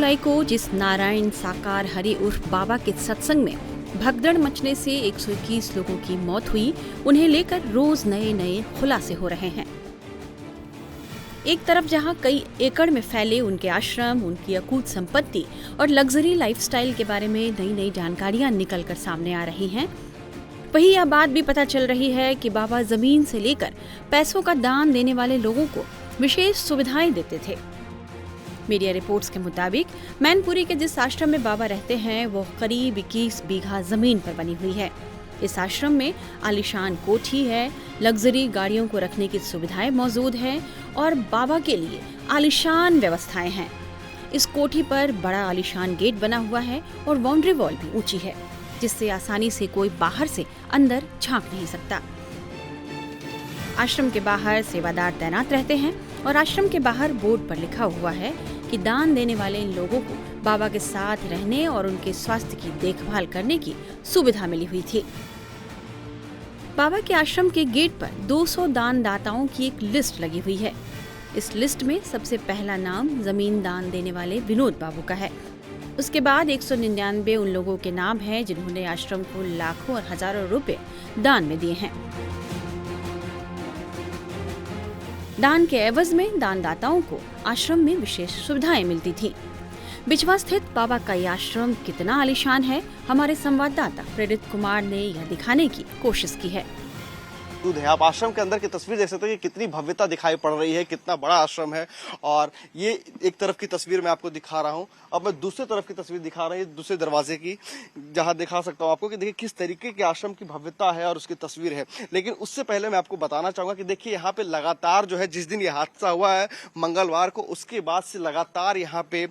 जुलाई को जिस नारायण साकार हरि उर्फ बाबा के सत्संग में भगदड़ मचने से 121 लोगों की मौत हुई, उन्हें लेकर रोज नए नए खुलासे हो रहे हैं। एक तरफ जहां कई एकड़ में फैले उनके आश्रम, उनकी अकूत संपत्ति और लग्जरी लाइफस्टाइल के बारे में नई नई जानकारियां निकलकर सामने आ रही हैं, वहीं यह बात भी पता चल रही है कि बाबा जमीन से लेकर पैसों का दान देने वाले लोगों को विशेष सुविधाएं देते थे। मीडिया रिपोर्ट्स के मुताबिक मैनपुरी के जिस आश्रम में बाबा रहते हैं वो करीब 21 बीघा जमीन पर बनी हुई है। इस आश्रम में आलीशान कोठी है, लग्जरी गाड़ियों को रखने की सुविधाएं मौजूद है और बाबा के लिए आलीशान व्यवस्थाएं हैं। इस कोठी पर बड़ा आलीशान गेट बना हुआ है और बाउंड्री वॉल भी ऊंची है, जिससे आसानी से कोई बाहर से अंदर झांक नहीं सकता। आश्रम के बाहर सेवादार तैनात रहते हैं और आश्रम के बाहर बोर्ड पर लिखा हुआ है कि दान देने वाले इन लोगों को बाबा के साथ रहने और उनके स्वास्थ्य की देखभाल करने की सुविधा मिली हुई थी। बाबा के आश्रम के गेट पर 200 दानदाताओं की एक लिस्ट लगी हुई है। इस लिस्ट में सबसे पहला नाम जमीन दान देने वाले विनोद बाबू का है। उसके बाद 199 उन लोगों के नाम हैं जिन्होंने आश्रम को लाखों और हजारों रुपए दान में दिए हैं। दान के एवज में दानदाताओं को आश्रम में विशेष सुविधाएं मिलती थी। बिछवा स्थित बाबा का ये आश्रम कितना आलीशान है, हमारे संवाददाता प्रेरित कुमार ने यह दिखाने की कोशिश की है। आप आश्रम के अंदर की तस्वीर देख सकते हैं कि कितनी भव्यता दिखाई पड़ रही है, कितना बड़ा आश्रम है। और ये एक तरफ की तस्वीर मैं आपको दिखा रहा हूँ, अब मैं दूसरी तरफ की तस्वीर दिखा रही हूँ, दूसरे दरवाजे की, जहाँ दिखा सकता हूँ आपको कि देखिए किस तरीके के आश्रम की भव्यता है और उसकी तस्वीर है। लेकिन उससे पहले मैं आपको बताना चाहूंगा कि देखिए यहाँ पे लगातार जो है, जिस दिन ये हादसा हुआ है मंगलवार को, उसके बाद से लगातार यहाँ पे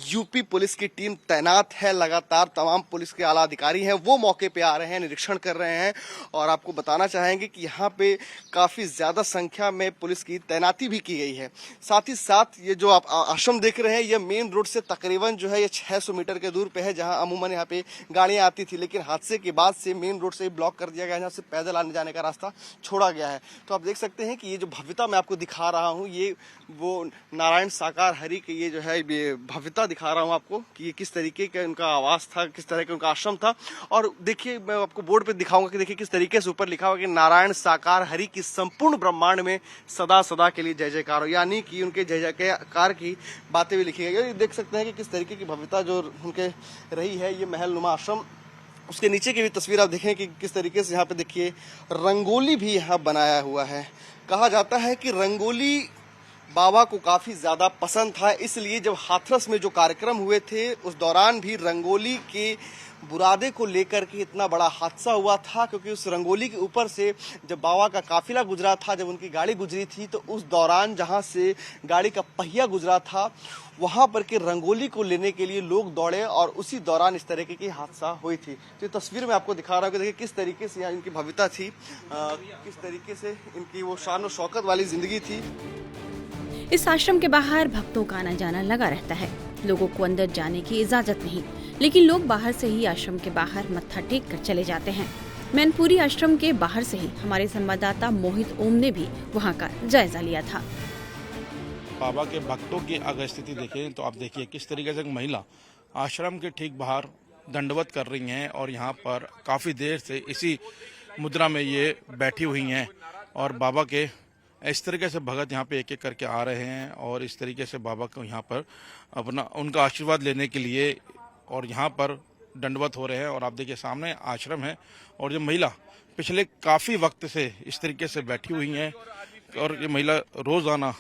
यूपी पुलिस की टीम तैनात है। लगातार तमाम पुलिस के आला अधिकारी हैं वो मौके पे आ रहे हैं, निरीक्षण कर रहे हैं। और आपको बताना चाहेंगे कि यहाँ पे काफी ज्यादा संख्या में पुलिस की तैनाती भी की गई है। साथ ही साथ ये जो आप आश्रम देख रहे हैं, ये मेन रोड से तकरीबन जो है ये 600 मीटर के दूर पे है, जहां अमूमन यहाँ पे गाड़ियां आती थी। लेकिन हादसे के बाद से मेन रोड से ब्लॉक कर दिया गया है, यहाँ से पैदल आने जाने का रास्ता छोड़ा गया है। तो आप देख सकते हैं कि ये जो भव्यता मैं आपको दिखा रहा हूँ, ये वो नारायण साकार हरि की ये जो है ये भव्यता दिखा रहा हूँ आपको कि ये किस तरीके का उनका आवास था, किस तरह का उनका आश्रम था। और देखिए मैं आपको बोर्ड पे दिखाऊंगा कि देखिए किस तरीके से ऊपर लिखा हुआ कि नारायण साकार हरि की संपूर्ण ब्रह्मांड में सदा सदा के लिए जय जयकार हो, यानी कि उनके जय जयकार की बातें भी लिखी गई। देख सकते हैं कि किस तरीके की भव्यता जो उनके रही है ये महल नुमा आश्रम। उसके नीचे की भी तस्वीर आप देखें कि किस तरीके से यहाँ पे देखिए रंगोली भी यहाँ बनाया हुआ है। कहा जाता है कि रंगोली बाबा को काफी ज्यादा पसंद था, इसलिए जब हाथरस में जो कार्यक्रम हुए थे उस दौरान भी रंगोली के बुरादे को लेकर के इतना बड़ा हादसा हुआ था, क्योंकि उस रंगोली के ऊपर से जब बाबा का काफिला गुजरा था, जब उनकी गाड़ी गुजरी थी, तो उस दौरान जहां से गाड़ी का पहिया गुजरा था वहां पर के रंगोली को लेने के लिए लोग दौड़े और उसी दौरान इस तरीके की हादसा हुई थी। तो तस्वीर में आपको दिखा रहा हूँ कि देखिए किस तरीके से यहाँ इनकी भव्यता थी, किस तरीके से इनकी वो शान और शौकत वाली जिंदगी थी। इस आश्रम के बाहर भक्तों का आना जाना लगा रहता है। लोगों को अंदर जाने की इजाजत नहीं, लेकिन लोग बाहर से ही आश्रम के बाहर मत्था टेक कर चले जाते हैं। मैनपुरी आश्रम के बाहर से ही हमारे संवाददाता मोहित ओम ने भी वहां का जायजा लिया था। बाबा के भक्तों की अगर स्थिति देखें तो आप देखिए किस तरीके से एक महिला आश्रम के ठीक बाहर दंडवत कर रही हैं और यहाँ पर काफ़ी देर से इसी मुद्रा में ये बैठी हुई हैं और बाबा के इस तरीके से भगत यहाँ पे एक एक करके आ रहे हैं और इस तरीके से बाबा को यहाँ पर अपना उनका आशीर्वाद लेने के लिए और यहाँ पर दंडवत हो रहे हैं। और आप देखिए सामने आश्रम है और ये महिला पिछले काफ़ी वक्त से इस तरीके से बैठी हुई हैं और ये महिला रोज़ाना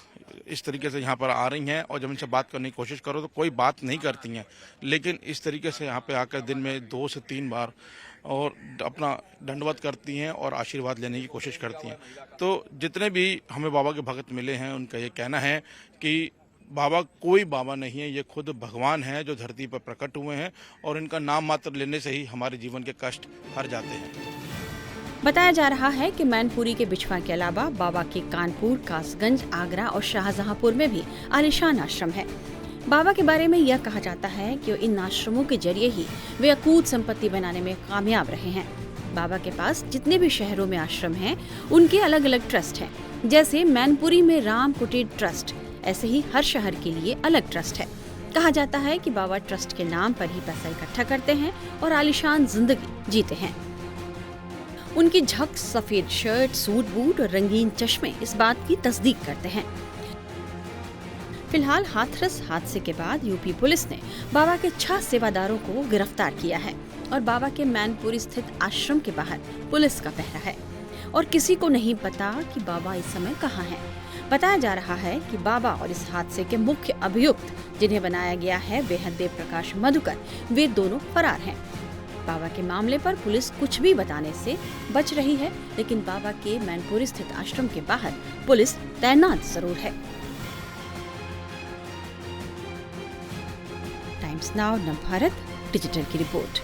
इस तरीके से यहाँ पर आ रही हैं और जब इनसे बात करने की कोशिश करो तो कोई बात नहीं करती हैं, लेकिन इस तरीके से यहाँ पे आकर दिन में 2 से 3 बार और अपना दंडवत करती हैं और आशीर्वाद लेने की कोशिश करती हैं। तो जितने भी हमें बाबा के भगत मिले हैं उनका ये कहना है कि बाबा कोई बाबा नहीं है, ये खुद भगवान हैं जो धरती पर प्रकट हुए हैं और इनका नाम मात्र लेने से ही हमारे जीवन के कष्ट हर जाते हैं। बताया जा रहा है कि मैनपुरी के बिछवा के अलावा बाबा के कानपुर, कासगंज, आगरा और शाहजहांपुर में भी आलीशान आश्रम है। बाबा के बारे में यह कहा जाता है कि इन आश्रमों के जरिए ही वे अकूत संपत्ति बनाने में कामयाब रहे हैं। बाबा के पास जितने भी शहरों में आश्रम हैं, उनके अलग अलग ट्रस्ट हैं। जैसे मैनपुरी में राम कुटीर ट्रस्ट, ऐसे ही हर शहर के लिए अलग ट्रस्ट है। कहा जाता है कि बाबा ट्रस्ट के नाम पर ही पैसा इकट्ठा करते हैं और आलीशान जिंदगी जीते हैं। उनकी झक, सफेद शर्ट, सूट बूट और रंगीन चश्मे इस बात की तस्दीक करते हैं। फिलहाल हाथरस हादसे के बाद यूपी पुलिस ने बाबा के 6 सेवादारों को गिरफ्तार किया है और बाबा के मैनपुरी स्थित आश्रम के बाहर पुलिस का पहरा है और किसी को नहीं पता कि बाबा इस समय कहाँ हैं। बताया जा रहा है कि बाबा और इस हादसे के मुख्य अभियुक्त जिन्हें बनाया गया है वेहद प्रकाश मधुकर, वे दोनों फरार हैं। बाबा के मामले पर पुलिस कुछ भी बताने से बच रही है, लेकिन बाबा के मैनपुरी स्थित आश्रम के बाहर पुलिस तैनात जरूर है। टाइम्स नाउ नवभारत डिजिटल की रिपोर्ट।